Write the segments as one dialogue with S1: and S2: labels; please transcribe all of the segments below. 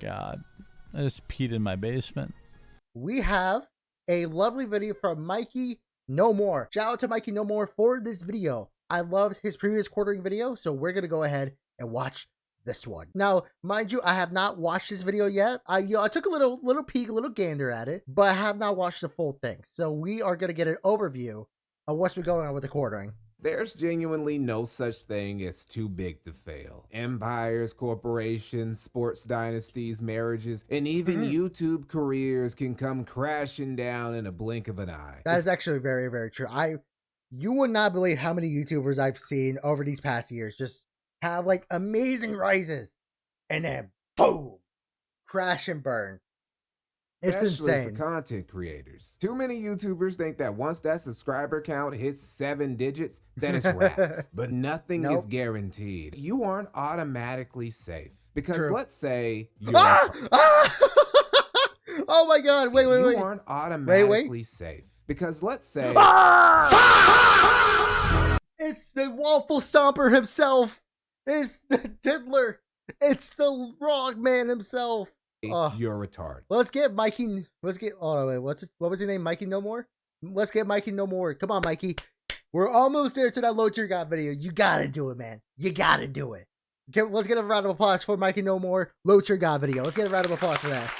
S1: God. I just peed in my basement.
S2: We have a lovely video from Mikey No More. Shout out to Mikey No More for this video. I loved his previous quartering video, so we're going to go ahead and watch this one. Now, mind you, I have not watched this video yet. I took a little peek, a little gander at it, but I have not watched the full thing. So we are going to get an overview of what's been going on with the quartering.
S3: There's genuinely no such thing as too big to fail. Empires, corporations, sports dynasties, marriages, and even YouTube careers can come crashing down in a blink of an eye.
S2: That is actually very, very true. You would not believe how many YouTubers I've seen over these past years just have like amazing rises and then boom, crash and burn. It's
S3: Especially
S2: insane.
S3: for content creators. Too many YouTubers think that once that subscriber count hits 7 digits, then it's wrapped. But nothing is guaranteed. You aren't automatically safe. Because let's say you're
S2: oh my god, wait.
S3: You aren't automatically safe. Because let's say
S2: it's the waffle stomper himself. It's the diddler. It's the Rock Man himself.
S3: You're retarded.
S2: What was his name? Mikey No More? Let's get Mikey No More. Come on, Mikey. We're almost there to that low tier god video. You gotta do it, man. You gotta do it. Okay, let's get a round of applause for Mikey No More low tier god video. Let's get a round of applause for that.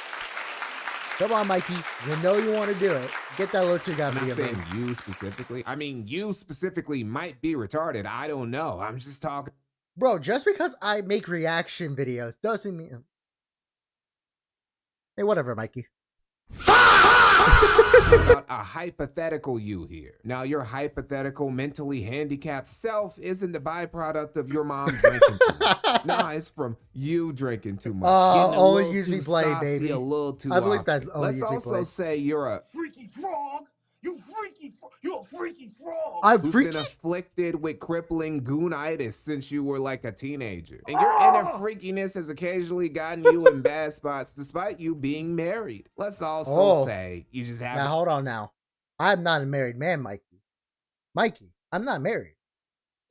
S2: Come on, Mikey. You know you want to do it. Get that low tier god video.
S3: I'm not saying you specifically. I mean, you specifically might be retarded. I don't know. I'm just talking.
S2: Bro, just because I make reaction videos doesn't mean... Hey, whatever, Mikey.
S3: About a hypothetical you here. Now, your hypothetical mentally handicapped self isn't the byproduct of your mom drinking too much. Nah, it's from you drinking too much.
S2: Only use me play, baby.
S3: A little too
S2: I believe that's only
S3: Let's
S2: use me
S3: also
S2: play.
S3: say you're a
S4: freaky frog. You're a freaky frog.
S2: I'm
S3: who's
S2: freaky.
S3: been afflicted with crippling goonitis since you were like a teenager. And your inner freakiness has occasionally gotten you in bad spots despite you being married. Let's also say you just have...
S2: Now, hold on now. I'm not a married man, Mikey. Mikey, I'm not married.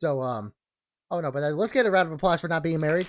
S2: So, oh no, but let's get a round of applause for not being married.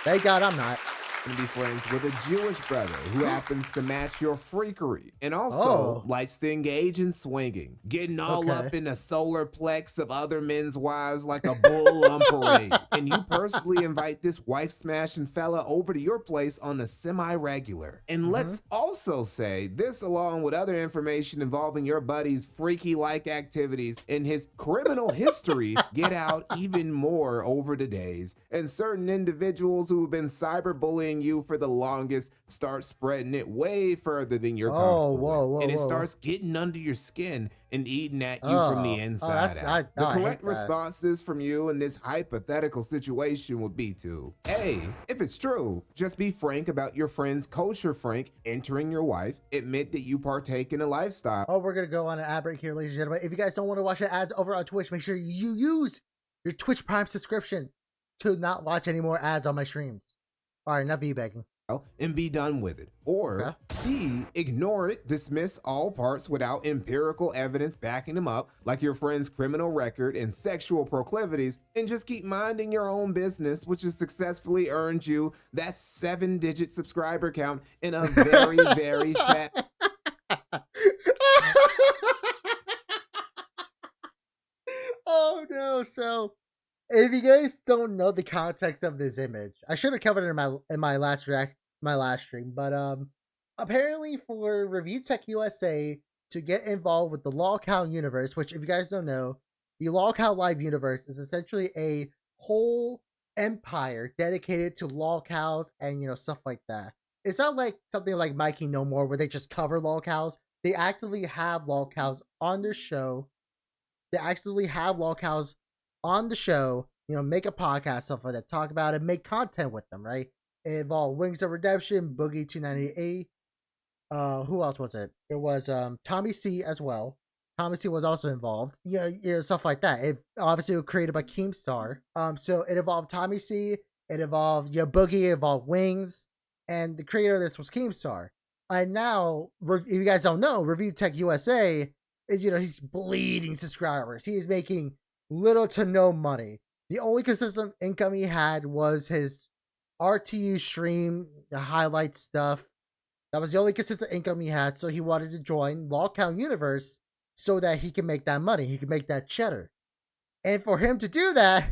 S2: Thank God I'm not.
S3: To be friends with a Jewish brother who happens to match your freakery and also likes to engage in swinging, getting all up in the solar plex of other men's wives like a bull on parade. And you personally invite this wife-smashing fella over to your place on a semi-regular. And let's also say this, along with other information involving your buddy's freaky-like activities and his criminal history, get out even more over the days. And certain individuals who have been cyberbullying you for the longest start spreading it way further than you're comfortable with. And it starts getting under your skin and eating at you from the inside out. The correct responses from you in this hypothetical situation would be to A, if it's true, just be frank about your friend's kosher Frank entering your wife, admit that you partake in a lifestyle.
S2: We're gonna go on an ad break here, ladies and gentlemen. If you guys don't want to watch the ads over on Twitch, make sure you use your Twitch Prime subscription to not watch any more ads on my streams. All right, enough begging.
S3: And be done with it. Or B, ignore it, dismiss all parts without empirical evidence backing them up, like your friend's criminal record and sexual proclivities, and just keep minding your own business, which has successfully earned you that 7-digit subscriber count in a very, very fat...
S2: Oh no, so... If you guys don't know the context of this image, I should have covered it in my last stream, but apparently for Review Tech USA to get involved with the LolCow universe, which if you guys don't know, the LolCow Live universe is essentially a whole empire dedicated to LolCows and stuff like that. It's not like something like Mikey No More where they just cover LolCows. They actively have LolCows on their show. On the show, make a podcast, stuff like that, talk about it, make content with them, right? It involved Wings of Redemption, Boogie 298. Who else was it? It was Tommy C as well. Tommy C was also involved. Stuff like that. It obviously was created by Keemstar. So it involved Tommy C, it involved Boogie, it involved Wings, and the creator of this was Keemstar. And now, if you guys don't know, Review Tech USA is he's bleeding subscribers. He is making little to no money. The only consistent income he had was his RTU stream, highlight stuff. That was the only consistent income he had, so he wanted to join Lolcow Universe so that he can make that money. He can make that cheddar. And for him to do that,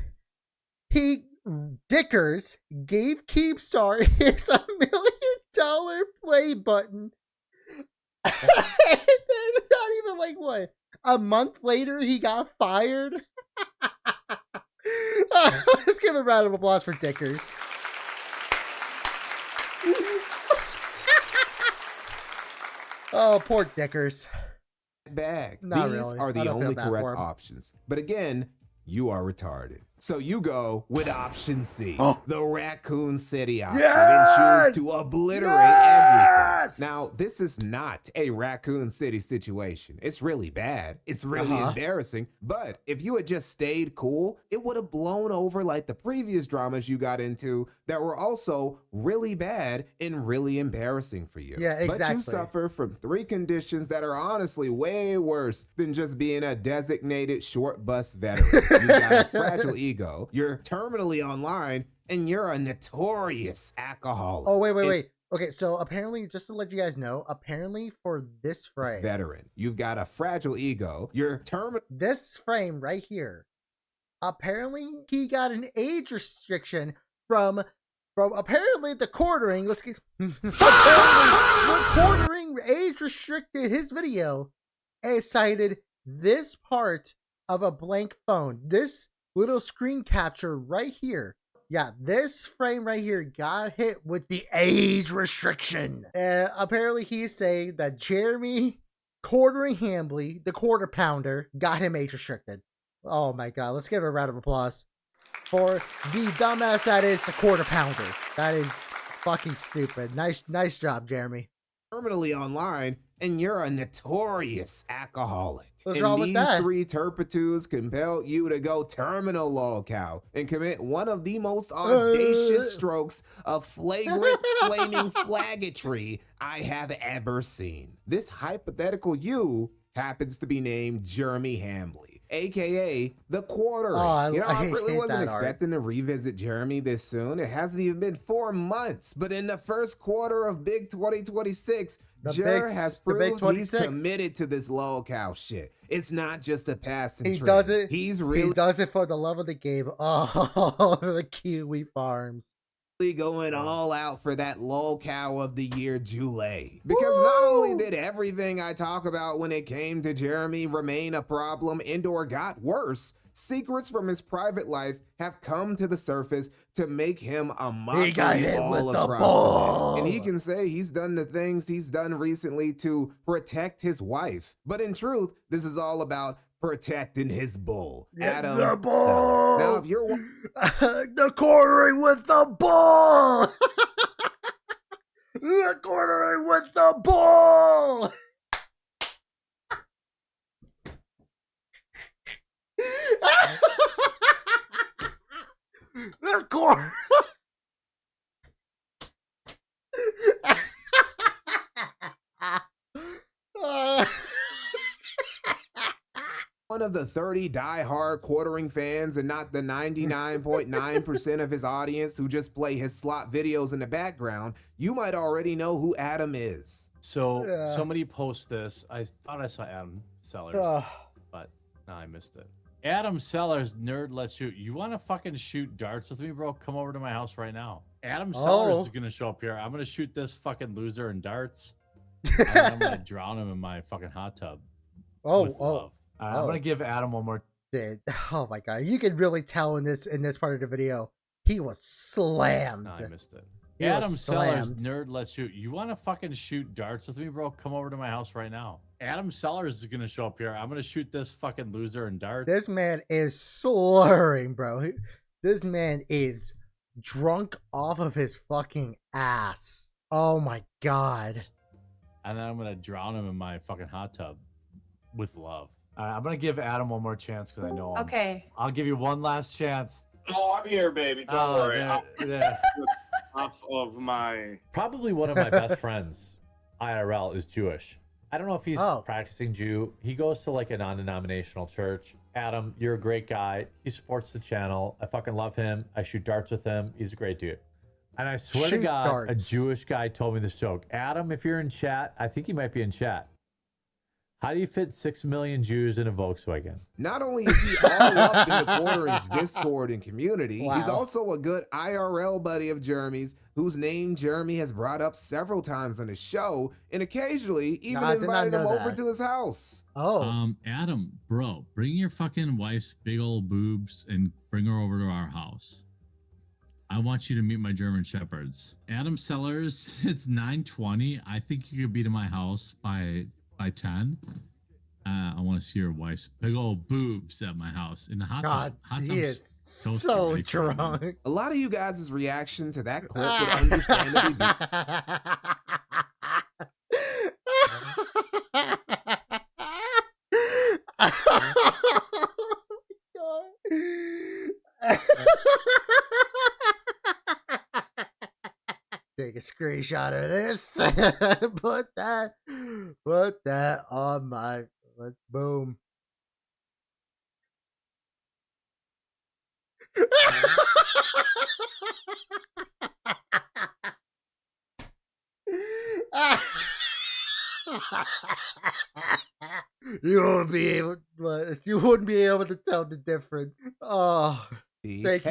S2: Dickers gave Keemstar his $1 million play button. Not even like what? A month later, he got fired. Let's give a round of applause for Dickers. Oh, poor Dickers.
S3: Bag.
S2: Not
S3: These
S2: really.
S3: are
S2: I
S3: the
S2: don't feel
S3: only
S2: bad for
S3: correct
S2: him.
S3: options. But again, you are retarded. So you go with option C,
S2: Oh.
S3: the Raccoon City option,
S2: Yes!
S3: and choose to obliterate
S2: Yes!
S3: everything. Now, this is not a Raccoon City situation. It's really bad. It's really embarrassing. But if you had just stayed cool, it would have blown over like the previous dramas you got into that were also really bad and really embarrassing for you.
S2: Yeah, exactly.
S3: But you suffer from 3 conditions that are honestly way worse than just being a designated short bus veteran. You got a fragile ego, you're terminally online, and you're a notorious alcoholic.
S2: Oh, wait. Okay, so apparently, just to let you guys know, apparently for this frame,
S3: Veteran, you've got a fragile ego, you're
S2: this frame right here, apparently he got an age restriction from apparently the quartering. Let's get apparently the quartering age restricted his video and cited this part of a blank phone. This little screen capture right here. Yeah, this frame right here got hit with the age restriction. And apparently he's saying that Jeremy quartering Hambley, the quarter pounder, got him age restricted. Oh my god, let's give a round of applause for the dumbass that is the quarter pounder. That is fucking stupid. Nice job, Jeremy.
S3: terminally online, and you're a notorious alcoholic.
S2: What's
S3: and
S2: wrong with
S3: these
S2: that?
S3: 3 turpitudes compel you to go terminal Lolcow and commit one of the most audacious strokes of flagrant flaming flaggetry I have ever seen. This hypothetical you happens to be named Jeremy Hambley, aka the Quartering.
S2: Oh,
S3: I
S2: hate
S3: really wasn't
S2: that art.
S3: expecting to revisit Jeremy this soon. It hasn't even been 4 months, but in the first quarter of Big 2026, Jer has
S2: the Big
S3: proved he's
S2: 26.
S3: committed to this Lolcow shit. It's not just a passing
S2: He
S3: trend.
S2: does it.
S3: He's
S2: He
S3: really
S2: does it for the love of the game. Oh, the Kiwi Farms.
S3: going all out for that Lolcow of the year July. Because not only did everything I talk about when it came to Jeremy remain a problem and/or got worse, secrets from his private life have come to the surface to make him a mockery
S2: He got hit
S3: all
S2: with the
S3: across
S2: ball.
S3: the net. And he can say he's done the things he's done recently to protect his wife. But in truth, this is all about protecting his bull. Adam
S2: the ball.
S3: Seller. Now, if you're
S2: the quartering with the ball. The quartering with the ball. The quarter.
S3: one of the 30 die-hard quartering fans and not the 99.9% of his audience who just play his slot videos in the background, you might already know who Adam is.
S1: So
S2: Yeah.
S1: somebody post this. I thought I saw Adam Sellers,
S2: Ugh.
S1: but no, I missed it. Adam Sellers, nerd, let's shoot. You want to fucking shoot darts with me, bro? Come over to my house right now. Adam Sellers is gonna show up here. I'm gonna shoot this fucking loser in darts. And then I'm gonna drown him in my fucking hot tub. with love. I'm gonna give Adam one more.
S2: Dude, oh my god, you can really tell in this part of the video, he was slammed.
S1: No, I missed it.
S2: He was
S1: Adam Sellers,
S2: slammed.
S1: nerd, let's shoot. You want to fucking shoot darts with me, bro? Come over to my house right now. Adam Sellers is gonna show up here. I'm gonna shoot this fucking loser in darts.
S2: This man is slurring, bro. This man is drunk off of his fucking ass. Oh my god.
S1: And then I'm gonna drown him in my fucking hot tub with love. I'm gonna give Adam one more chance because I know him.
S5: Okay.
S1: I'll give you one last chance.
S4: Oh, I'm here, baby. Don't
S1: Oh,
S4: worry.
S1: yeah,
S4: I'm
S1: yeah.
S4: off of my.
S6: Probably one of my best friends, IRL, is Jewish. I don't know if he's
S2: Oh.
S6: practicing Jew. He goes to like a non-denominational church. Adam, you're a great guy. He supports the channel. I fucking love him. I shoot darts with him. He's a great dude. And I swear to God, a Jewish guy told me this joke. Adam, if you're in chat, I think you might be in chat. How do you fit 6 million Jews in a Volkswagen?
S3: Not only is he all up in the Quarter-Inch Discord and community, he's also a good IRL buddy of Jeremy's, whose name Jeremy has brought up several times on his show, and occasionally even invited him over to his house.
S2: Oh.
S1: Adam, bro, bring your fucking wife's big old boobs and bring her over to our house. I want you to meet my German Shepherds. Adam Sellers, it's 9:20. I think you could be to my house by 10. I want to see your wife's big old boobs at my house in the hot tub.
S2: God, he is so drunk.
S3: A lot of you guys' reaction to that clip would understandably
S2: Take a screenshot of this. put that on my boom. You won't be able. You wouldn't be able to tell the difference. Oh, thank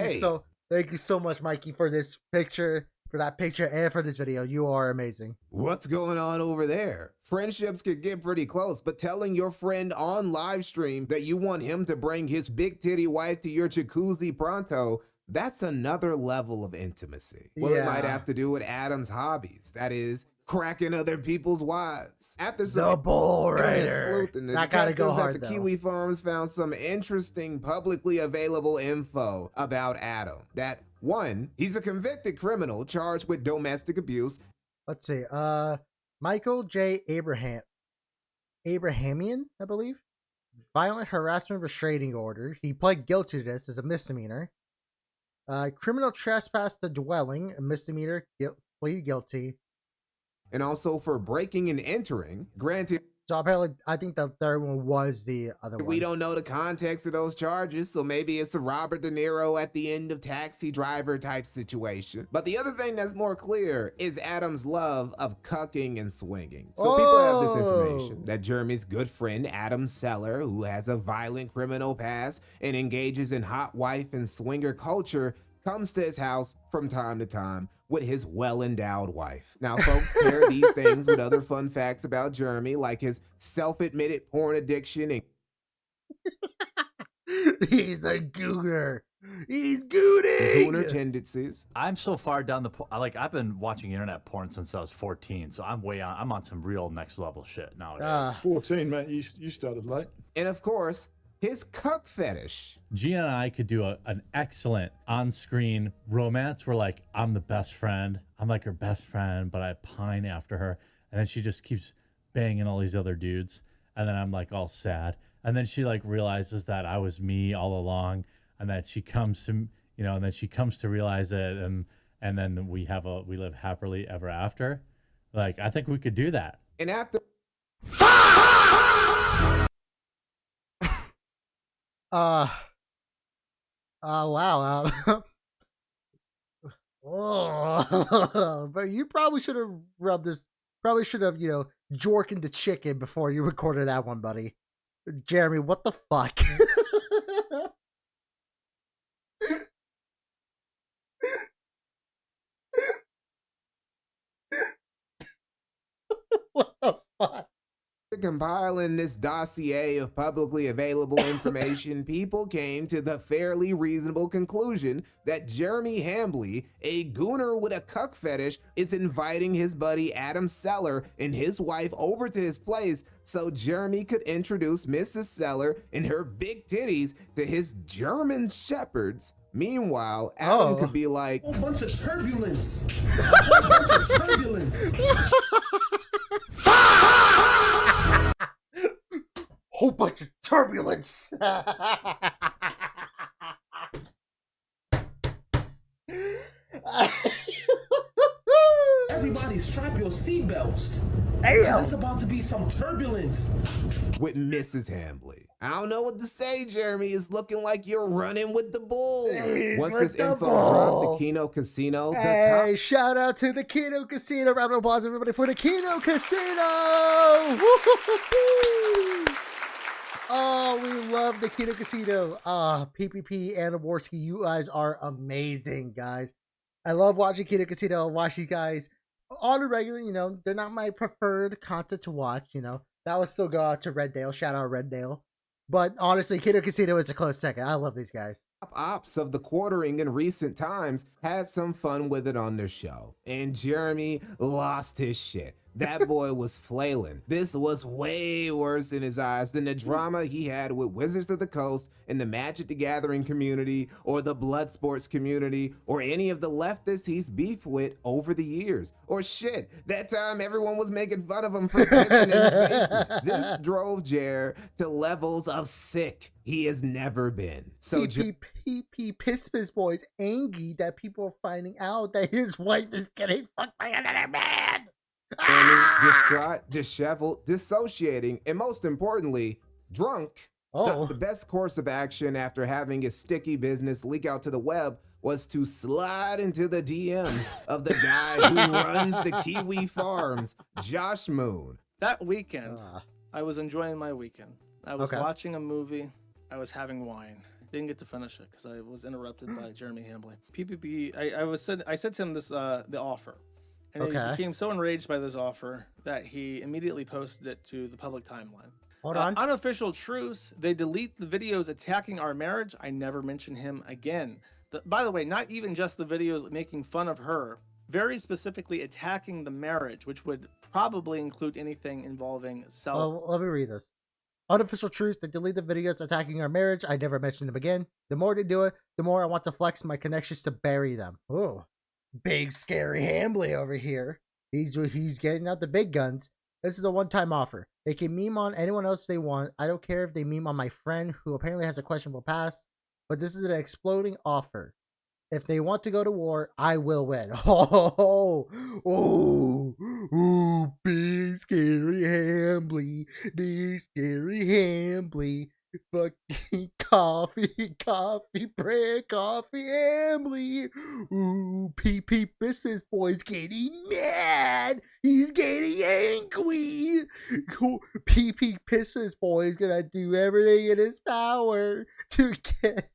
S2: you so much, Mikey, for this picture. For that picture and for this video. You are amazing.
S3: What's going on over there? Friendships can get pretty close, but telling your friend on live stream that you want him to bring his big titty wife to your jacuzzi pronto, that's another level of intimacy. Well, it might have to do with Adam's hobbies. That is, cracking other people's wives. After some
S2: the bull rider.
S3: I gotta go hard, the Kiwi Farms found some interesting publicly available info about Adam. That 1, he's a convicted criminal charged with domestic abuse.
S2: Let's see. Michael J. Abrahamian, I believe. Violent harassment restraining order. He pled guilty to this as a misdemeanor. Criminal trespass to dwelling, a misdemeanor, plead guilty.
S3: And also for breaking and entering, granted.
S2: So apparently, I think the third one was the other one.
S3: We don't know the context of those charges, so maybe it's a Robert De Niro at the end of Taxi Driver type situation. But the other thing that's more clear is Adam's love of cucking and swinging. So people have this information that Jeremy's good friend, Adam Seller, who has a violent criminal past and engages in hot wife and swinger culture, comes to his house from time to time with his well-endowed wife. Now, folks pair these things with other fun facts about Jeremy, like his self-admitted porn addiction and
S2: he's a gooner. He's gooning.
S3: Gooner tendencies.
S1: I'm so far down the I've been watching internet porn since I was 14, so I'm on some real next level shit nowadays.
S5: 14, man. You started late.
S3: And of course, his cuck fetish.
S1: Gia and I could do an excellent on-screen romance where, like, I'm the best friend. I'm like her best friend, but I pine after her. And then she just keeps banging all these other dudes. And then I'm like all sad. And then she like realizes that I was me all along, and that she comes to, and then she comes to realize it. And then we live happily ever after. Like, I think we could do that.
S3: And after.
S2: Wow. But you probably should have jorkened the chicken before you recorded that one, buddy. Jeremy, what the fuck? What the fuck?
S3: Compiling this dossier of publicly available information, people came to the fairly reasonable conclusion that Jeremy Hambley, a gooner with a cuck fetish, is inviting his buddy Adam Seller and his wife over to his place so Jeremy could introduce Mrs. Seller and her big titties to his German shepherds. Meanwhile, Adam could be like,
S4: a bunch of turbulence. A whole bunch of turbulence.
S2: Whole bunch of turbulence.
S4: Everybody strap your seatbelts.
S2: Damn.
S4: There's about to be some turbulence.
S3: with Mrs. Hambley. I don't know what to say, Jeremy. It's looking like you're running with the Bulls.
S2: He's
S3: Once
S2: with
S3: this
S2: the
S3: info
S2: Bull.
S3: dropped, the Keno Casino.
S2: Hey, shout out to the Keno Casino. Round of applause, everybody, for the Keno Casino. Woo-hoo-hoo-hoo. Oh, we love the Keno Casino. PPP and Aborski, you guys are amazing, guys. I love watching Keno Casino. I watch these guys on a regular, you know, they're not my preferred content to watch, you know. That would still go out to Red Dale. Shout out Red Dale. But honestly, Keno Casino is a close second. I love these guys.
S3: Top ops of the quartering in recent times had some fun with it on their show. And Jeremy lost his shit. That boy was flailing. This was way worse in his eyes than the drama he had with Wizards of the Coast and the Magic the Gathering community or the blood sports community or any of the leftists he's beefed with over the years. Or shit, that time everyone was making fun of him for pissing in his basement. This drove Jer to levels of sick he has never been. So
S2: PPP Pispas boys angry that people are finding out that his wife is getting fucked by another man.
S3: Distraught, disheveled, dissociating, and most importantly, drunk.
S2: Oh.
S3: The best course of action after having his sticky business leak out to the web was to slide into the DMs of the guy who runs the Kiwi Farms, Josh Moon.
S7: That weekend, I was enjoying my weekend. I was
S2: Okay.
S7: watching a movie. I was having wine. Didn't get to finish it because I was interrupted by Jeremy Hambley. PPP. I said to him this the offer. And he became so enraged by this offer that he immediately posted it to the public timeline.
S2: Hold on.
S7: Unofficial truce. They delete the videos attacking our marriage. I never mention him again. By the way, not even just the videos making fun of her, very specifically attacking the marriage, which would probably include anything involving self.
S2: Well, let me read this. Unofficial truth, they delete the videos attacking our marriage. I never mention them again. The more they do it, the more I want to flex my connections to bury them. Oh. Big scary Hambley over here. He's getting out the big guns. This is a one-time offer. They can meme on anyone else they want. I don't care if they meme on my friend who apparently has a questionable past, but this is an exploding offer. If they want to go to war, I will win. Oh, big scary Hambley. Big scary Hambley. Fucking coffee, bread, coffee, Hambley. Ooh, PP Business Boy's getting mad. He's getting angry. PP Business Boy is gonna do everything in his power to get.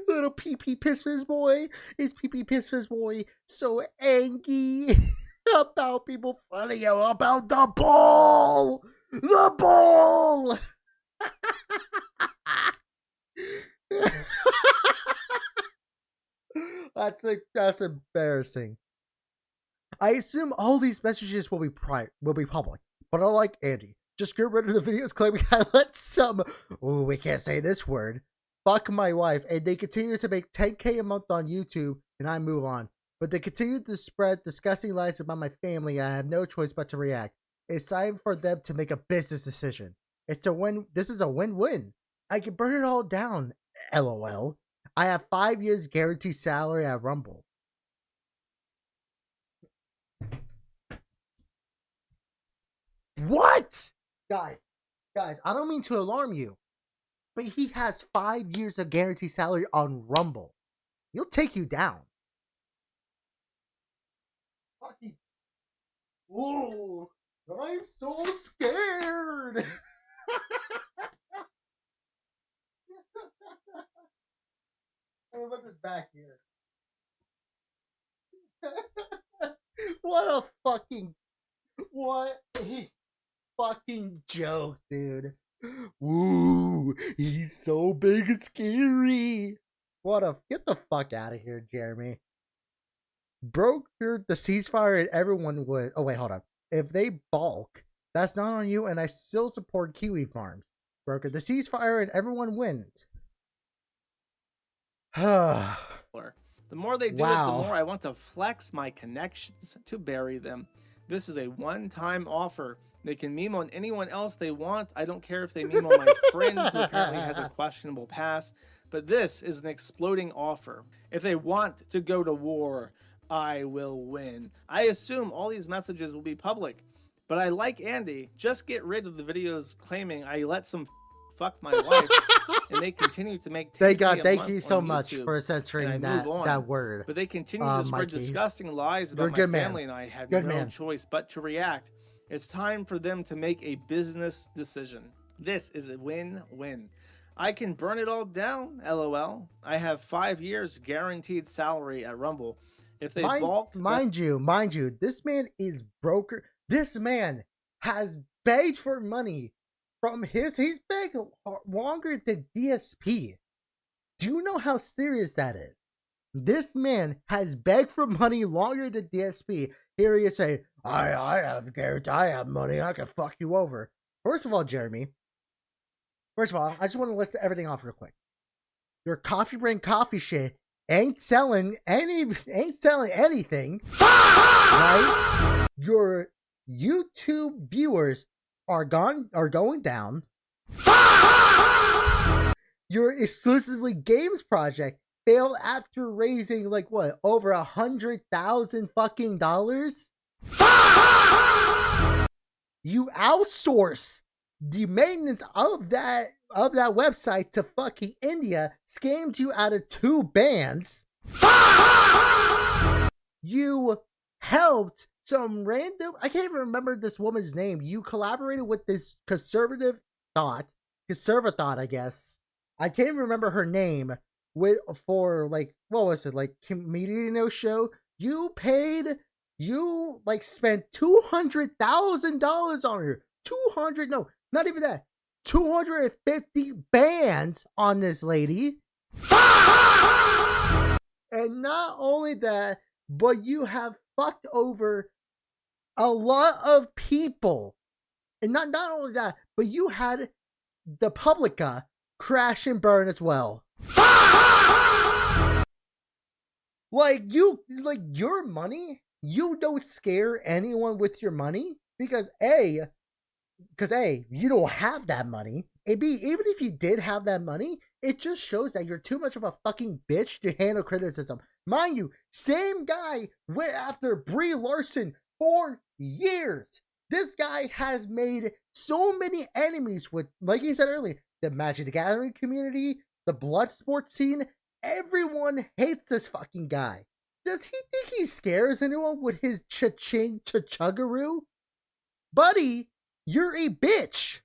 S2: Little PP Pispas boy. Is PP Pispas boy so angry about people finding out about the ball? The ball! That's embarrassing. I assume all these messages will be public, but unlike Andy, just get rid of the videos claiming I let some, oh, we can't say this word, fuck my wife, and they continue to make 10K a month on YouTube, and I move on. But they continue to spread disgusting lies about my family, and I have no choice but to react. It's time for them to make a business decision. This is a win-win. I can burn it all down, LOL. I have 5 years guaranteed salary at Rumble. What? Guys, I don't mean to alarm you, but he has 5 years of guaranteed salary on Rumble. He'll take you down. Fucking. Whoa, I'm so scared. I'm gonna put this back here. What a fucking joke, dude. Woo, he's so big and scary. Get the fuck out of here, Jeremy. Brokered the ceasefire and everyone would. Oh wait, hold on. If they balk, that's not on you, and I still support Kiwi Farms. Brokered the ceasefire and everyone wins.
S7: The more they do it, the more I want to flex my connections to bury them. This is a one-time offer. They can meme on anyone else they want. I don't care if they meme on my friend who apparently has a questionable past. But this is an exploding offer. If they want to go to war, I will win. I assume all these messages will be public, but I like Andy. Just get rid of the videos claiming I let some fuck my wife, and they continue to make.
S2: Thank you so much for censoring that word.
S7: But they continue to spread disgusting lies about my family, and I had no choice but to react. It's time for them to make a business decision. This is a win-win. I can burn it all down, LOL. I have 5 years guaranteed salary at Rumble. If they balk,
S2: mind you, this man is broker. This man has begged for money from he's begged longer than DSP. Do you know how serious that is? This man has begged for money longer than DSP. Here he is saying, I have money, I can fuck you over. First of all, Jeremy, I just want to list everything off real quick. Your Coffee Brain coffee shit ain't selling anything. Right? Your YouTube viewers are going down. Your exclusively games project failed after raising over $100,000 fucking dollars. You outsource the maintenance of that website to fucking India, scammed you out of 2 bands. You helped some random, I can't even remember this woman's name. You collaborated with this conservative thought, I guess. I can't even remember her name. For what was it, Comedian show? You spent $200,000 on her. Not even that. 250 bands on this lady. And not only that, but you have fucked over a lot of people. And not only that, but you had the Publica crash and burn as well. Your money, you don't scare anyone with your money because A, you don't have that money. And B, even if you did have that money, it just shows that you're too much of a fucking bitch to handle criticism. Mind you, same guy went after Brie Larson for years. This guy has made so many enemies with, like he said earlier, the Magic the Gathering community, the blood sports scene. Everyone hates this fucking guy. Does he think he scares anyone with his cha-ching cha-chuggaroo? Buddy, you're a bitch.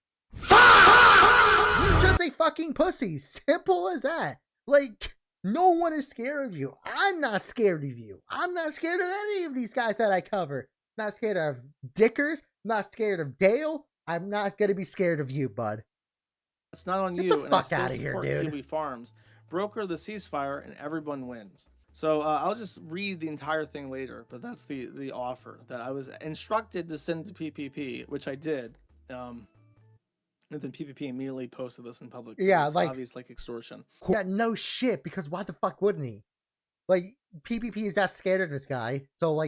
S2: You're just a fucking pussy. Simple as that. No one is scared of you. I'm not scared of you. I'm not scared of any of these guys that I cover. Not scared of Dickers. Not scared of Dale. I'm not gonna be scared of you, bud.
S7: It's not on you.
S2: Get the fuck out of here, dude.
S7: Kiwi Farms. Broker the ceasefire and everyone wins. So I'll just read the entire thing later, but that's the offer that I was instructed to send to PPP, which I did. And then PPP immediately posted this in public.
S2: Yeah,
S7: it's obvious extortion.
S2: Yeah, no shit, because why the fuck wouldn't he? PPP is that scared of this guy. So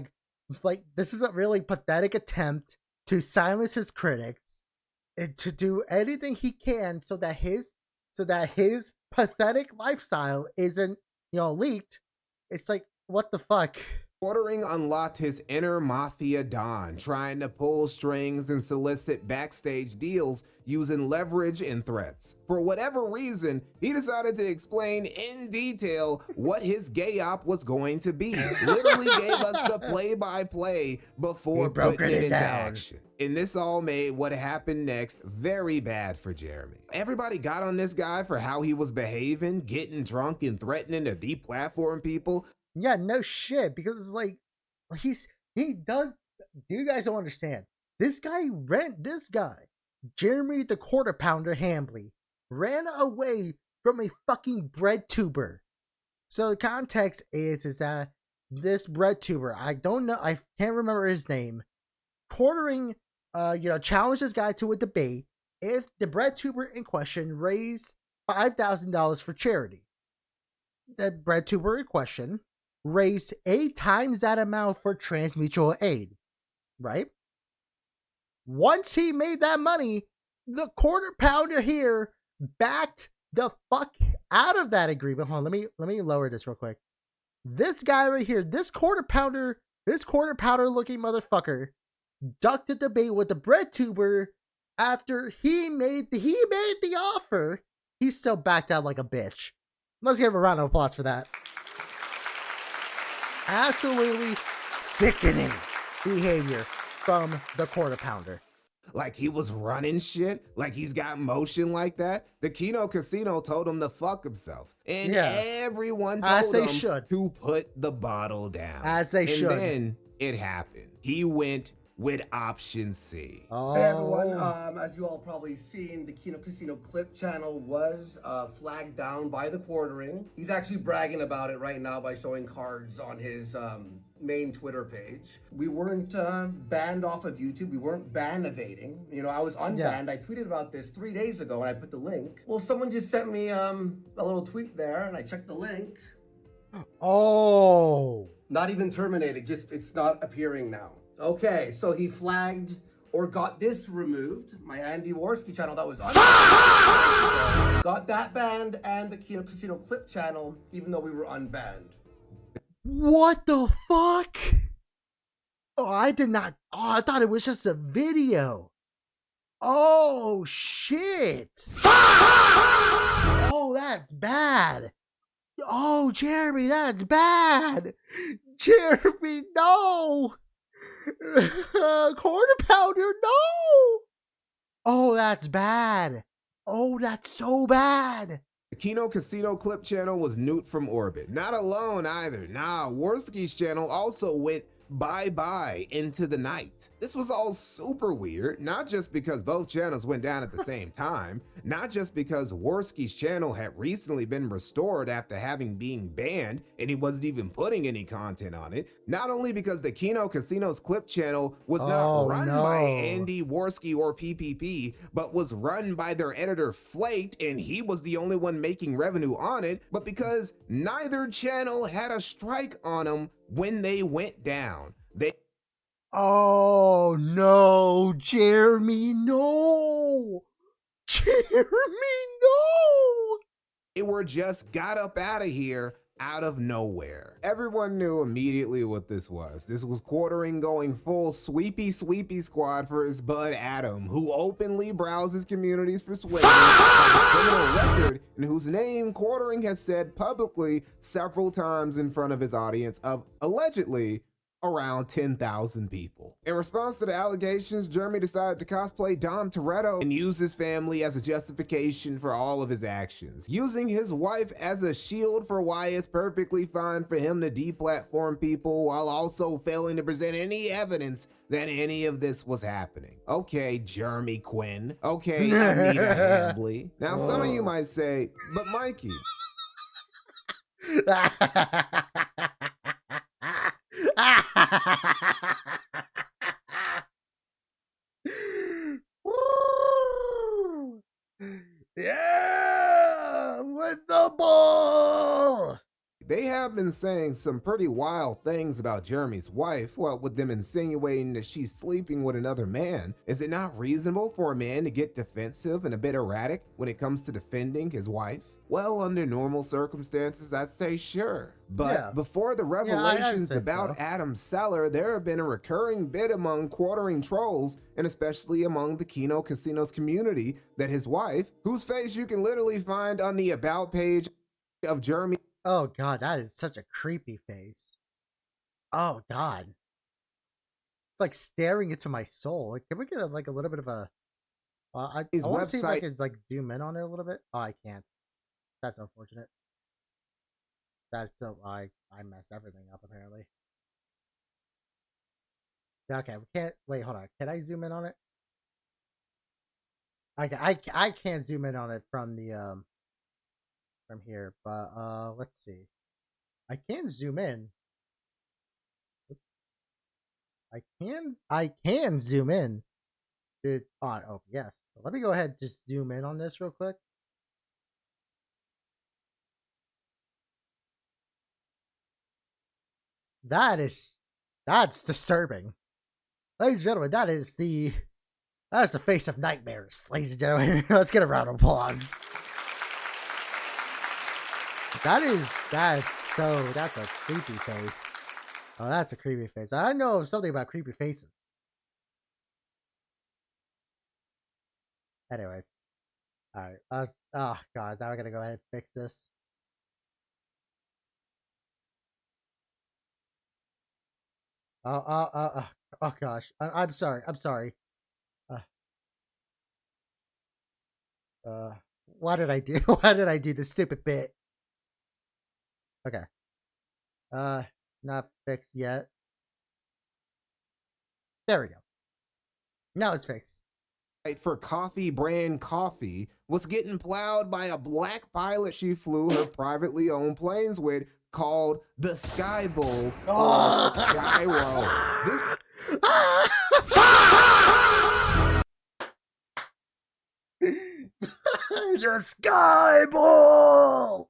S2: this is a really pathetic attempt to silence his critics and to do anything he can so that his pathetic lifestyle isn't, leaked. It's what the fuck?
S3: Quartering unlocked his inner mafia don, trying to pull strings and solicit backstage deals using leverage and threats. For whatever reason, he decided to explain in detail what his gay op was going to be. Literally gave us the play-by-play before putting it into action. And this all made what happened next very bad for Jeremy. Everybody got on this guy for how he was behaving, getting drunk and threatening to deplatform people.
S2: Yeah, no shit, because it's he does. You guys don't understand. This guy, Jeremy the Quarter Pounder Hambley, ran away from a fucking bread tuber. So the context is that this bread tuber, I don't know, I can't remember his name, challenged this guy to a debate if the bread tuber in question raised $5,000 for charity. The bread tuber in question raised 8 times that amount for Trans Mutual Aid, right? Once he made that money, the Quarter Pounder here backed the fuck out of that agreement. Hold on, let me lower this real quick. This guy right here, this quarter pounder looking motherfucker, ducked a debate with the bread tuber after he made the offer. He still backed out like a bitch. Let's give a round of applause for that. Absolutely sickening behavior from the quarter pounder.
S3: Like he was running shit, like he's got motion like that. The Kino Casino told him to fuck himself. And everyone told him to put the bottle down.
S2: As they should.
S3: And then it happened. He went with option C.
S2: Oh.
S8: Hey everyone, as you all probably seen, the Kino Casino clip channel was flagged down by the quartering. He's actually bragging about it right now by showing cards on his main Twitter page. We weren't banned off of YouTube. We weren't ban evading. You know, I was unbanned. Yeah. I tweeted about this 3 days ago and I put the link. Well, someone just sent me a little tweet there and I checked the link.
S2: Oh.
S8: Not even terminated, just it's not appearing now. Okay, so he flagged or got this removed. My Andy Warski channel that was unbanned. Got that banned and the Kino Casino clip channel, even though we were unbanned.
S2: What the fuck? Oh, I did not. Oh, I thought it was just a video. Oh, shit. Oh, that's bad. Oh, Jeremy, that's bad. Jeremy, no. Quarter pounder, no. Oh, that's bad. Oh, that's so bad.
S3: The Kino Casino clip channel was nuked from orbit. Not alone either. Nah, Warski's channel also went bye-bye into the night. This was all super weird, not just because both channels went down at the same time, not just because Warski's channel had recently been restored after having been banned and he wasn't even putting any content on it, not only because the Kino Casino's clip channel was not run by Andy Warski or PPP, but was run by their editor Flaked and he was the only one making revenue on it, but because neither channel had a strike on them when they went down.
S2: Oh no, Jeremy, no. Jeremy, no.
S3: They were just got up out of here out of nowhere. Everyone knew immediately what this was. This was quartering going full sweepy squad for his bud Adam, who openly browses communities for swinging, has a criminal record, and whose name quartering has said publicly several times in front of his audience of allegedly around 10,000 people. In response to the allegations, Jeremy decided to cosplay Dom Toretto and use his family as a justification for all of his actions, using his wife as a shield for why it's perfectly fine for him to deplatform people while also failing to present any evidence that any of this was happening. Okay, Jeremy Quinn. Okay, Anita Hambley. Now, some of you might say, but Mikey.
S2: Yeah, with the ball.
S3: They have been saying some pretty wild things about Jeremy's wife, what with them insinuating that she's sleeping with another man. Is it not reasonable for a man to get defensive and a bit erratic when it comes to defending his wife? Well, under normal circumstances, I'd say sure. But before the revelations about Adam Seller, there have been a recurring bit among quartering trolls, and especially among the Kino Casino's community, that his wife, whose face you can literally find on the About page of Jeremy.
S2: Oh God, that is such a creepy face. Oh God. It's like staring into my soul. Like, can we get a little bit of a... I want to see if I can zoom in on it a little bit. Oh, I can't. That's unfortunate. That's so I mess everything up apparently. Okay, we can't wait, hold on. Can I zoom in on it? I can't zoom in on it from the from here, but let's see. I can zoom in. I can zoom in. Dude, on OBS. So let me go ahead and just zoom in on this real quick. That's disturbing. Ladies and gentlemen, that's the face of nightmares, ladies and gentlemen. Let's get a round of applause. That's a creepy face. Oh, that's a creepy face. I know something about creepy faces. Anyways. Alright. Oh god, now we're gonna go ahead and fix this. Oh gosh. I'm sorry. I'm sorry. Why did I do why did I do this stupid bit? Okay. Not fixed yet. There we go. Now it's fixed.
S3: For coffee brand coffee was getting plowed by a black pilot she flew her privately owned planes with called the Sky Bull or Sky Row. This
S2: the Sky Bull!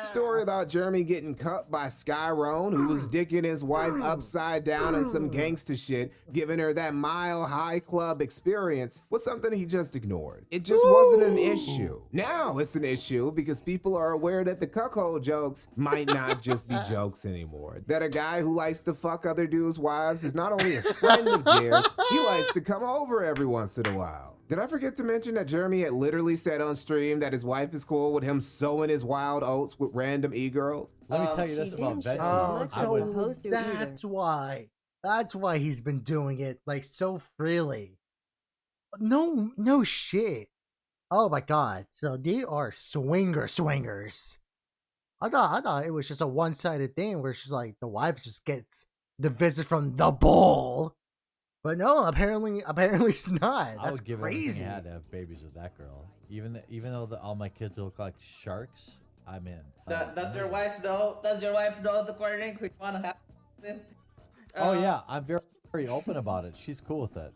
S3: story about Jeremy getting cut by Skyrone, who was dicking his wife upside down in some gangster shit, giving her that Mile High Club experience, was something he just ignored. It just wasn't an issue. Now it's an issue because people are aware that the cuckold jokes might not just be jokes anymore. That a guy who likes to fuck other dudes' wives is not only a friend of theirs, he likes to come over every once in a while. Did I forget to mention that Jeremy had literally said on stream that his wife is cool with him sowing his wild oats with random e-girls?
S6: Let me tell you this about veggies.
S2: Oh, so that's why. That's why he's been doing it like so freely. No shit. Oh my god. So they are swingers. I thought it was just a one-sided thing where she's like the wife just gets the visit from the bull. But no, apparently it's not. That's
S6: I would give
S2: crazy.
S6: everything I had to have babies with that girl. Even though all my kids look like sharks, I'm in.
S9: Does your wife know? Does your wife know the coordinating we want to have?
S6: Oh yeah, I'm very open about it. She's cool with it.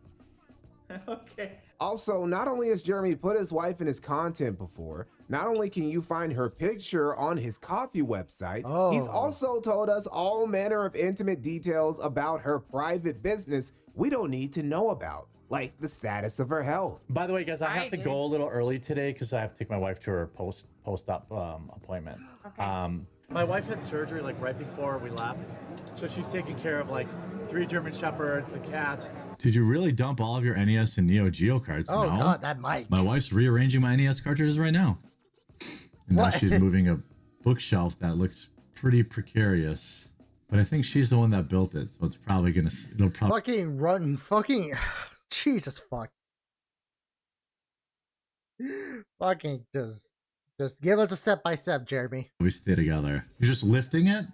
S9: Okay.
S3: Also, not only has Jeremy put his wife in his content before, not only can you find her picture on his coffee website, he's also told us all manner of intimate details about her private business we don't need to know about, like the status of her health.
S6: By the way, guys, I have to go a little early today because I have to take my wife to her post-op appointment.
S9: Okay.
S10: My wife had surgery like right before we left, so she's taking care of like 3 German Shepherds, the cats.
S1: Did you really dump all of your NES and Neo Geo cards?
S2: Oh
S1: no?
S2: god, that mic.
S1: My wife's rearranging my NES cartitles right now. And now she's moving a bookshelf that looks pretty precarious. But I think she's the one that built it, so it'll probably
S2: fucking Jesus fuck. Fucking just give us a step by step, Jeremy.
S1: we stay together. You're just lifting it?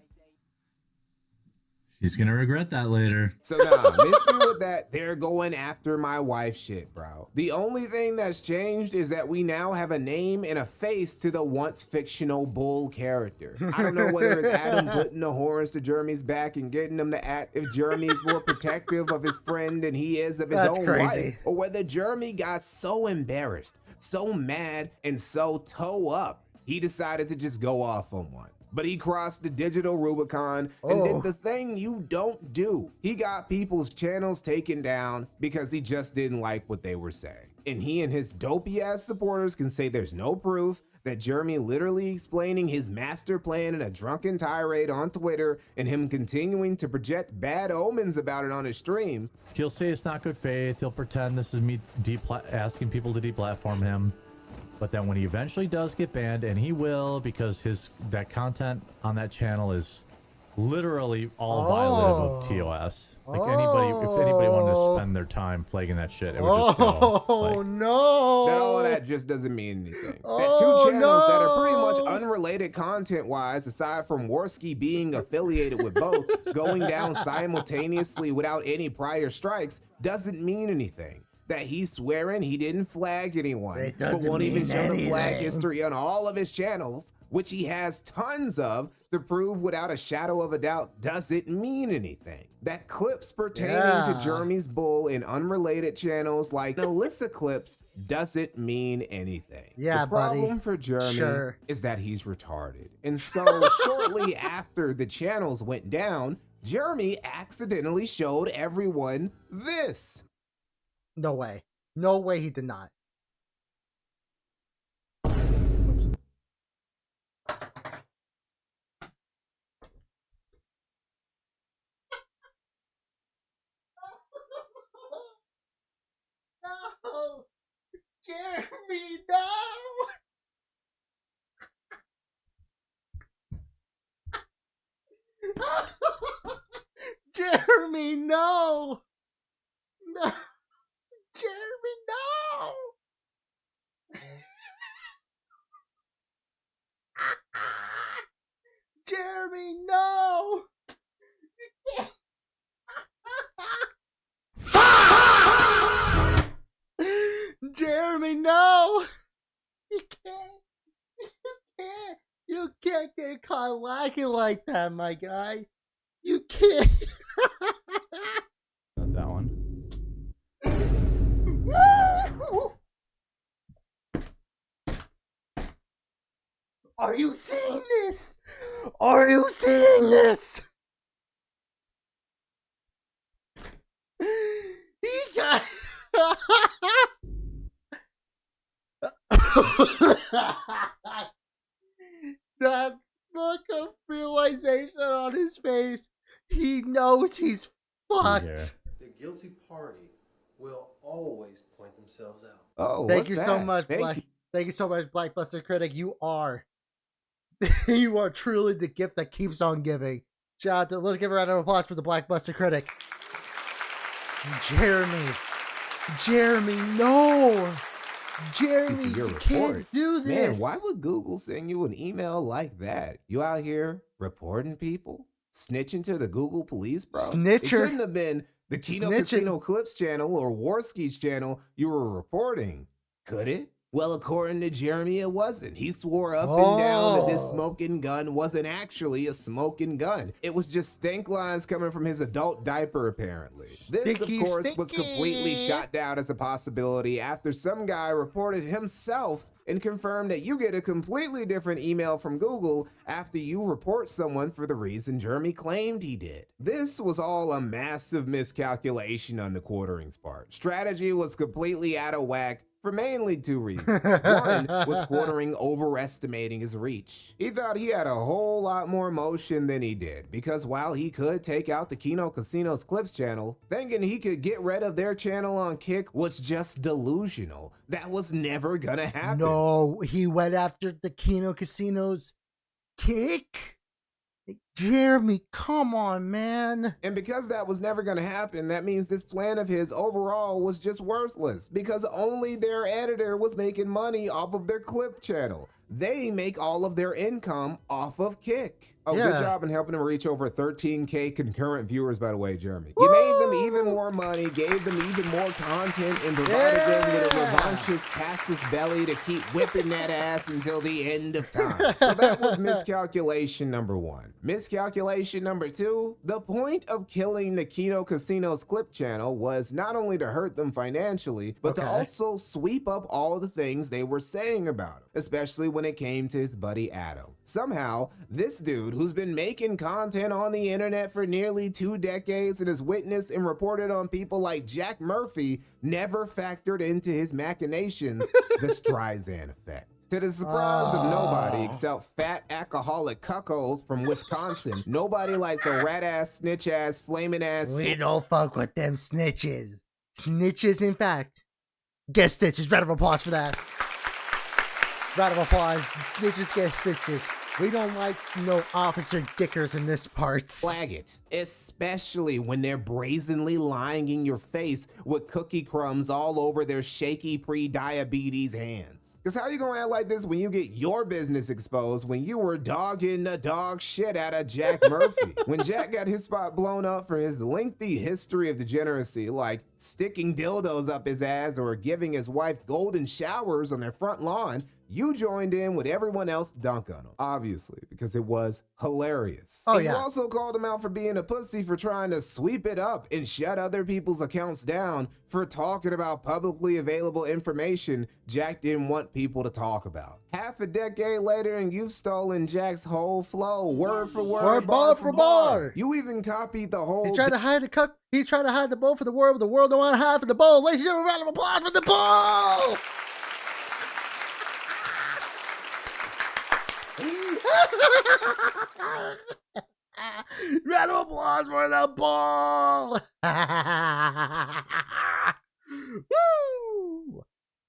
S1: She's gonna regret that later.
S3: So nah, miss me with that they're going after my wife shit, bro. The only thing that's changed is that we now have a name and a face to the once fictional bull character. I don't know whether it's Adam putting the horns to Jeremy's back and getting him to act if Jeremy is more protective of his friend than he is of his own wife, or whether Jeremy got so embarrassed, so mad, and so toe up, he decided to just go off on one. But he crossed the digital Rubicon and did the thing you don't do. He got people's channels taken down because he just didn't like what they were saying. And he and his dopey ass supporters can say there's no proof that Jeremy literally explaining his master plan in a drunken tirade on Twitter and him continuing to project bad omens about it on his stream.
S6: He'll say it's not good faith. He'll pretend this is me asking people to deplatform him. But then when he eventually does get banned, and he will, because that content on that channel is literally all violative of TOS. Like if anybody wanted to spend their time flagging that shit, it would just go.
S2: No!
S3: That all of that just doesn't mean anything. That 2 channels that are pretty much unrelated content-wise, aside from Worski being affiliated with both, going down simultaneously without any prior strikes, doesn't mean anything. That he's swearing he didn't flag anyone, but won't even show the flag history on all of his channels, which he has tons of, to prove without a shadow of a doubt doesn't mean anything. That clips pertaining to Jeremy's bull in unrelated channels like Alyssa clips doesn't mean anything.
S2: Yeah,
S3: the problem for Jeremy is that he's retarded. And so shortly after the channels went down, Jeremy accidentally showed everyone this.
S2: No way. No way he did not. Jeremy, no! Jeremy, no! No! Jeremy, no! Jeremy, no! Jeremy, no! You can't. You can't get caught lacking like that, my guy. You can't.
S1: Not that one.
S2: Are you seeing this? Are you seeing this? He got. That look of realization on his face. He knows he's fucked.
S11: The guilty party will always point themselves out.
S3: Oh,
S2: Thank you so
S3: that?
S2: much, Black. Thank you so much, Blackbuster Critic. You are truly the gift that keeps on giving. Shout out to, let's give a round of applause for the Blackbuster Critic. Jeremy, no. Jeremy, you can't do this.
S3: Man, why would Google send you an email like that? You out here reporting people? Snitching to the Google police, bro?
S2: Snitcher.
S3: It couldn't have been the Kino Casino Clips channel or Warski's channel you were reporting, could it? Well, according to Jeremy, it wasn't. He swore up and down that this smoking gun wasn't actually a smoking gun. It was just stink lines coming from his adult diaper, apparently. This, of course, was completely shot down as a possibility after some guy reported himself and confirmed that you get a completely different email from Google after you report someone for the reason Jeremy claimed he did. This was all a massive miscalculation on the Quartering's part. Strategy was completely out of whack for mainly two reasons. One was Quartering overestimating his reach. He thought he had a whole lot more motion than he did, because while he could take out the Kino Casino's Clips channel, thinking he could get rid of their channel on Kick was just delusional. That was never gonna happen.
S2: No, he went after the Kino Casino's Kick? Jeremy, come on, man.
S3: And because that was never going to happen, that means this plan of his overall was just worthless, because only their editor was making money off of their clip channel. They make all of their income off of Kick. Oh, good job in helping them reach over 13K concurrent viewers, by the way, Jeremy. You made them even more money, gave them even more content, and provided them with a revanchist Casus Belli to keep whipping that ass until the end of time. So that was miscalculation number one. Miscalculation number two, the point of killing the Kino Casino's Clip channel was not only to hurt them financially, but to also sweep up all the things they were saying about him, especially when it came to his buddy Adam. Somehow, this dude, who's been making content on the internet for nearly 2 decades and has witnessed and reported on people like Jack Murphy, never factored into his machinations the Streisand effect. To the surprise of nobody except fat alcoholic cuckolds from Wisconsin, nobody likes a rat-ass, snitch-ass, flaming-ass...
S2: We don't fuck with them snitches. Snitches, in fact. Get stitches. Round of applause for that. Round of applause. Snitches get stitches. We don't like no Officer Dickers in this part.
S3: Flag it. Especially when they're brazenly lying in your face with cookie crumbs all over their shaky pre-diabetes hands. Because how you gonna act like this when you get your business exposed when you were dogging the dog shit out of Jack Murphy? When Jack got his spot blown up for his lengthy history of degeneracy, like sticking dildos up his ass or giving his wife golden showers on their front lawn, you joined in with everyone else to dunk on him, obviously, because it was hilarious.
S2: Oh,
S3: and
S2: yeah.
S3: You also called him out for being a pussy for trying to sweep it up and shut other people's accounts down for talking about publicly available information Jack didn't want people to talk about. Half a decade later, and you've stolen Jack's whole flow, word for word, bar for bar. You even copied the whole...
S2: He tried to hide the cuck. He tried to hide the bull for the world, but the world don't want to hide for the bull. Ladies and gentlemen, round of applause for the bull! Round of applause for the bull! Woo!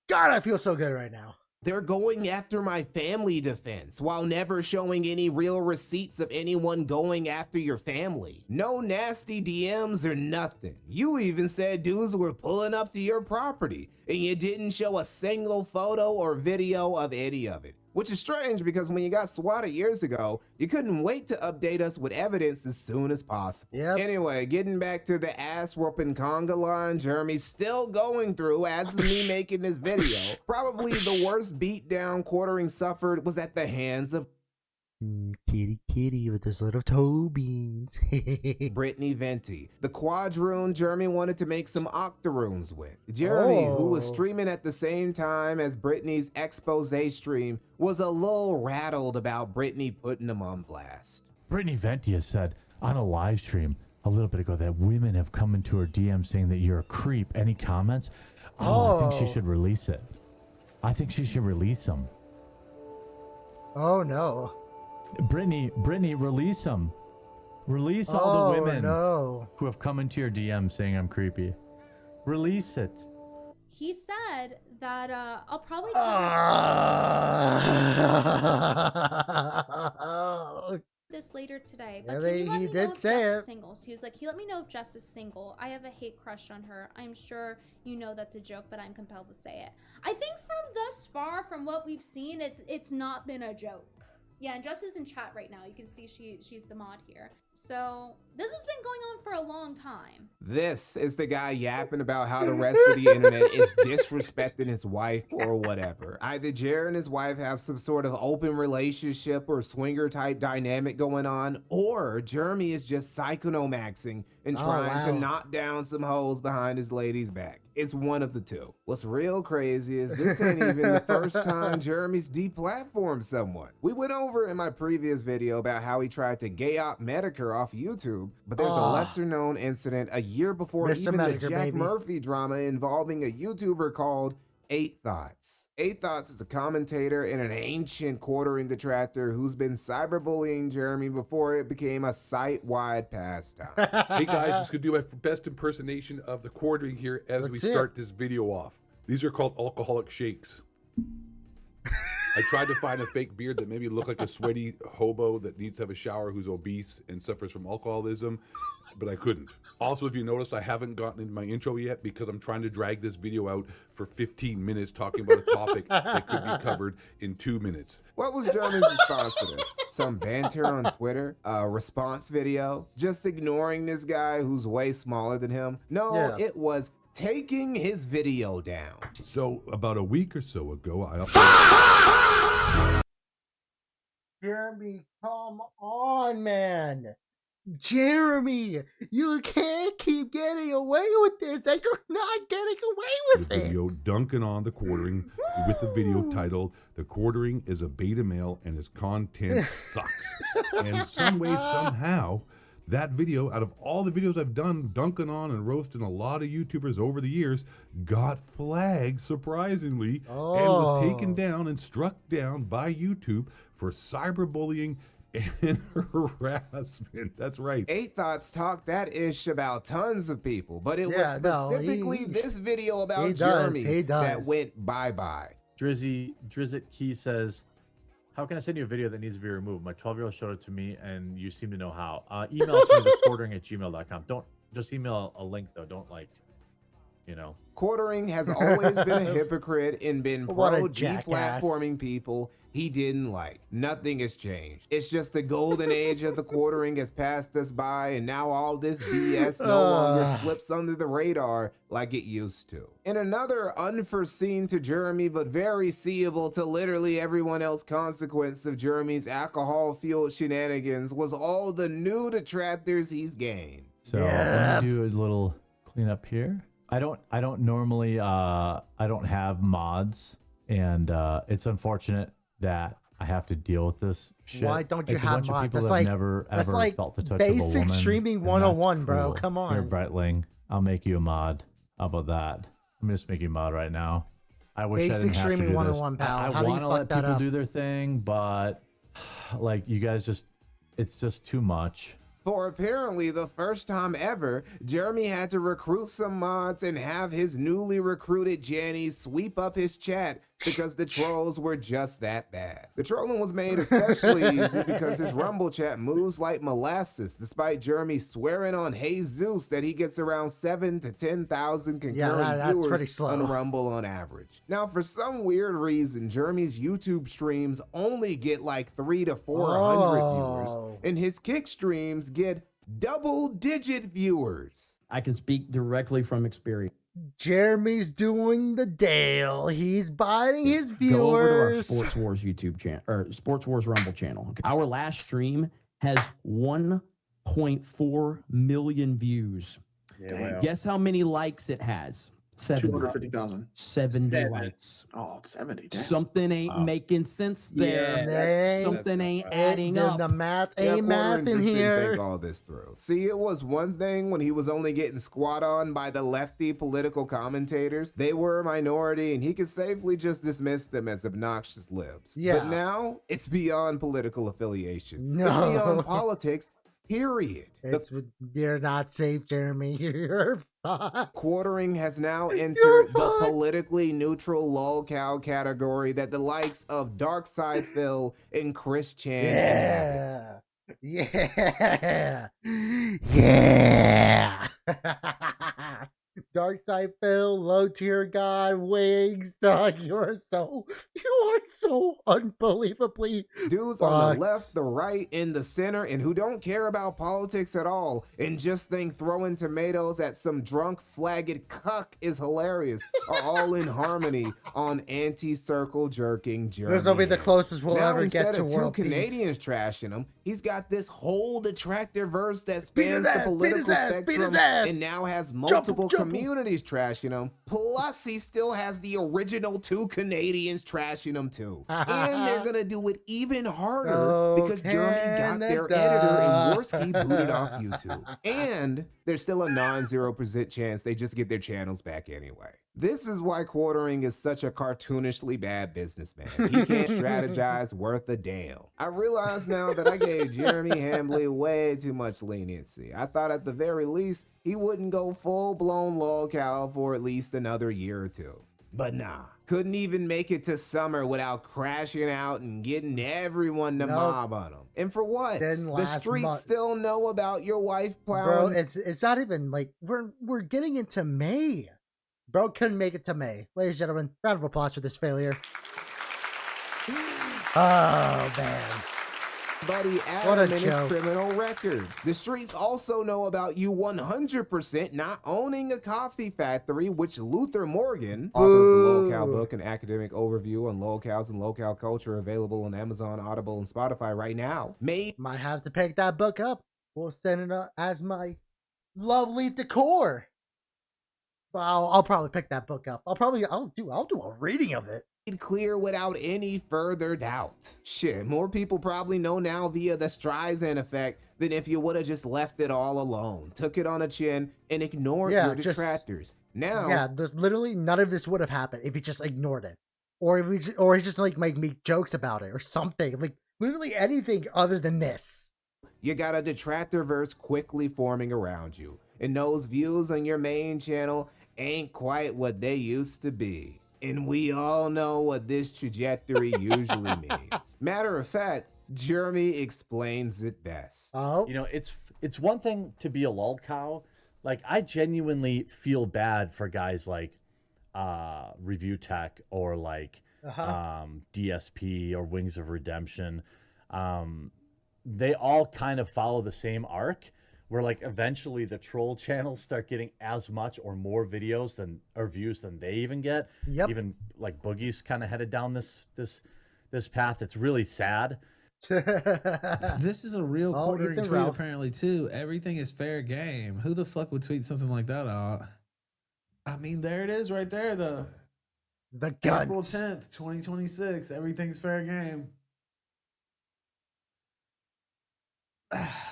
S2: Gotta I feel so good right now.
S3: They're going after my family defense while never showing any real receipts of anyone going after your family. No nasty DMs or nothing. You even said dudes were pulling up to your property and you didn't show a single photo or video of any of it. Which is strange because when you got swatted years ago, you couldn't wait to update us with evidence as soon as possible.
S2: Yep.
S3: Anyway, getting back to the ass-whooping conga line Jeremy's still going through as of me making this video. Probably the worst beatdown Quartering suffered was at the hands of
S2: Kitty with his little toe beans.
S3: Brittany Venti, the quadroon Jeremy wanted to make some octoroons with. Jeremy, who was streaming at the same time as Brittany's expose stream, was a little rattled about Brittany putting him on blast.
S6: Brittany Venti has said on a live stream a little bit ago that women have come into her DM saying that you're a creep. Any comments? I think she should release it. I think she should release them.
S2: Oh no.
S6: Brittany, release them. Release all the women who have come into your DM saying I'm creepy. Release it.
S12: He said that I'll probably this later today. But
S2: he did say it.
S12: Single. So he was like, he let me know if Jess is single. I have a hate crush on her. I'm sure you know that's a joke, but I'm compelled to say it. I think from thus far, from what we've seen, it's not been a joke. Yeah, and Jess is in chat right now. You can see she's the mod here. So this has been going on for a long time.
S3: This is the guy yapping about how the rest of the internet is disrespecting his wife or whatever. Either Jared and his wife have some sort of open relationship or swinger type dynamic going on, or Jeremy is just psychonomaxing and trying to knock down some hoes behind his lady's back. It's one of the two. What's real crazy is this ain't even the first time Jeremy's deplatformed someone. We went over in my previous video about how he tried to gay up Medicare off YouTube, but there's a lesser known incident a year before
S2: Mr.
S3: even
S2: Medicare,
S3: the Jack
S2: baby.
S3: Murphy drama involving a YouTuber called 8 Thoughts. 8 Thoughts is a commentator and an ancient Quartering detractor who's been cyberbullying Jeremy before it became a site-wide pastime.
S13: Hey guys, just gonna do my best impersonation of the Quartering here as we start this video off. These are called alcoholic shakes. I tried to find a fake beard that made me look like a sweaty hobo that needs to have a shower, who's obese and suffers from alcoholism, but I couldn't. Also, if you noticed, I haven't gotten into my intro yet because I'm trying to drag this video out for 15 minutes talking about a topic that could be covered in 2 minutes.
S3: What was Jeremy's response to this? Some banter on Twitter? A response video? Just ignoring this guy who's way smaller than him? No, it was taking his video down.
S13: So about a week or so ago, I uploaded...
S2: Jeremy, come on, man. Jeremy, you can't keep getting away with this. Like, you're not getting away with
S13: the video dunking on the Quartering with the video titled "The Quartering is a Beta Male and His Content Sucks." And some way, somehow, that video, out of all the videos I've done dunking on and roasting a lot of YouTubers over the years, got flagged surprisingly and was taken down and struck down by YouTube for cyberbullying and harassment. That's right.
S3: 8 Thoughts talked that ish about tons of people, but it was specifically this video about Jeremy that went bye-bye.
S6: Drizzt Key says, how can I send you a video that needs to be removed? My 12-year-old showed it to me, and you seem to know how. Email it to me, quartering@gmail.com. Don't just email a link, though. Don't, like, you know.
S3: Quartering has always been a hypocrite and been pro-deplatforming people he didn't like. Nothing has changed. It's just the golden age of the Quartering has passed us by, and now all this BS no longer slips under the radar like it used to. In another unforeseen to Jeremy but very seeable to literally everyone else consequence of Jeremy's alcohol-fueled shenanigans was all the new detractors he's gained.
S6: So let me do a little cleanup here. I don't normally I don't have mods, and it's unfortunate that I have to deal with this shit.
S2: Why don't you
S6: It's a
S2: have
S6: bunch of
S2: mods?
S6: people
S2: That's
S6: that
S2: like
S6: never ever
S2: like
S6: felt the touch of a
S2: basic
S6: woman,
S2: streaming
S6: and
S2: 101,
S6: that's
S2: bro.
S6: cool.
S2: Come on.
S6: Here, Brightling, I'll make you a mod. How about that? I'm just making a mod right now. I wish I
S2: Basic
S6: didn't have to
S2: streaming
S6: do
S2: 101,
S6: this.
S2: pal.
S6: I
S2: How do you
S6: want to
S2: fuck
S6: let
S2: that
S6: people
S2: up?
S6: do their thing, but like you guys just, it's just too much.
S3: For apparently the first time ever, Jeremy had to recruit some mods and have his newly recruited Janny sweep up his chat because the trolls were just that bad. The trolling was made especially easy because his Rumble chat moves like molasses, despite Jeremy swearing on Jesus that he gets around 7,000 to 10,000 concurrent
S2: that's pretty
S3: viewers
S2: slow.
S3: on Rumble on average. Now, for some weird reason, Jeremy's YouTube streams only get like 300 to 400 viewers, and his Kick streams get double-digit viewers.
S14: I can speak directly from experience.
S2: Jeremy's doing the Dale. He's biting his viewers.
S14: Go over to our Sports Wars YouTube channel or Sports Wars Rumble channel. Okay. Our last stream has 1.4 million views.
S15: Yeah, wow.
S14: Guess how many likes it has?
S15: 250,000.
S14: 70 likes.
S15: Oh, 70. Damn.
S14: Something ain't making sense there.
S2: Yeah,
S14: Something ain't adding up.
S2: The math
S3: Yeah,
S2: ain't math
S3: Quartering
S2: in
S3: just didn't
S2: here.
S3: think all this through. See, it was one thing when he was only getting squat on by the lefty political commentators. They were a minority, and he could safely just dismiss them as obnoxious libs.
S2: Yeah.
S3: But now it's beyond political affiliation.
S2: No.
S3: It's beyond politics. Period.
S2: You're not safe, Jeremy. You're fucked.
S3: Quartering has now
S2: You're
S3: entered the
S2: fucked.
S3: politically neutral lolcow category that the likes of Darkside Phil and Chris Chan inhabit.
S2: Yeah. Yeah. Dark Side Phil, Low Tier God, Wigs, dog. You are so unbelievably
S3: Dudes on the
S2: fucked.
S3: left, the right, and the center, and who don't care about politics at all, and just think throwing tomatoes at some drunk, flagged cuck is hilarious, are all in harmony on anti-circle jerking Jeremy.
S2: This will be the closest we'll
S3: now,
S2: ever get
S3: instead
S2: to
S3: of
S2: world
S3: two
S2: peace.
S3: Canadians trashing him, he's got this whole detractor verse that
S2: Beat his
S3: spans the
S2: ass, beat
S3: political
S2: his ass, beat
S3: spectrum
S2: his ass.
S3: and now has
S2: Jump him,
S3: multiple
S2: jump him.
S3: communities trashing him. Plus, he still has the original two Canadians trashing him too. And they're gonna do it even harder
S2: Go
S3: because Jeremy got their editor and Worski booted off YouTube. And there's still a non-0% chance they just get their channels back anyway. This is why Quartering is such a cartoonishly bad businessman. He can't strategize worth a damn. I realize now that I gave Jeremy Hambley way too much leniency. I thought at the very least he wouldn't go full-blown lolcow for at least another year or two. But nah, couldn't even make it to summer without crashing out and getting everyone to mob on him. And for what?
S2: Then
S3: The
S2: last
S3: streets
S2: month-
S3: still know about your wife
S2: Bro,
S3: plowing.
S2: it's not even like we're getting into May. Bro couldn't make it to May. Ladies and gentlemen, round of applause for this failure. Oh man.
S3: Buddy
S2: What a
S3: Adam and his
S2: joke.
S3: criminal record. The streets also know about you 100% not owning a coffee factory, which Luther Morgan, author of the Lolcow book, an academic overview on lolcows and lolcow culture, available on Amazon, Audible, and Spotify right now, made.
S2: Might have to pick that book up. We'll send it up as my lovely decor. Well, I'll probably pick that book up. I'll do a reading of it.
S3: Clear without any further doubt. Shit, more people probably know now via the Streisand effect than if you would have just left it all alone, took it on a chin, and ignored your detractors. Now,
S2: there's literally none of this would have happened if he just ignored it, or he just like make jokes about it or something. Like literally anything other than this.
S3: you got a detractor verse quickly forming around you, and those views on your main channel ain't quite what they used to be. And we all know what this trajectory usually means. Matter of fact, Jeremy explains it best.
S2: Oh,
S6: You know, it's one thing to be a lolcow. Like, I genuinely feel bad for guys like Review Tech or like DSP or Wings of Redemption. They all kind of follow the same arc, where like eventually the troll channels start getting as much or more videos than or views than they even get.
S2: Yep.
S6: Even like Boogie's kind of headed down this path. It's really sad.
S16: This is a real quartering
S2: Ethan
S16: tweet
S2: Ralph.
S16: apparently too. Everything is fair game. Who the fuck would tweet something like that out? I mean, there it is right there. The April
S2: guns.
S16: 10th, 2026. Everything's fair game.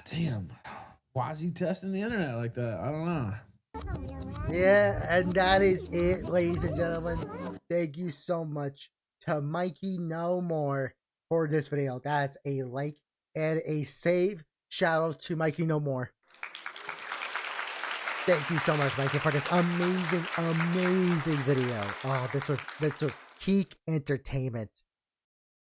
S16: Damn. Why is he testing the internet like that? I don't know.
S2: Yeah, and that is it, ladies and gentlemen. Thank you so much to Mikey No More for this video. That's a like and a save. shout out to Mikey No More. Thank you so much, Mikey, for this amazing, amazing video. Oh, this was peak entertainment.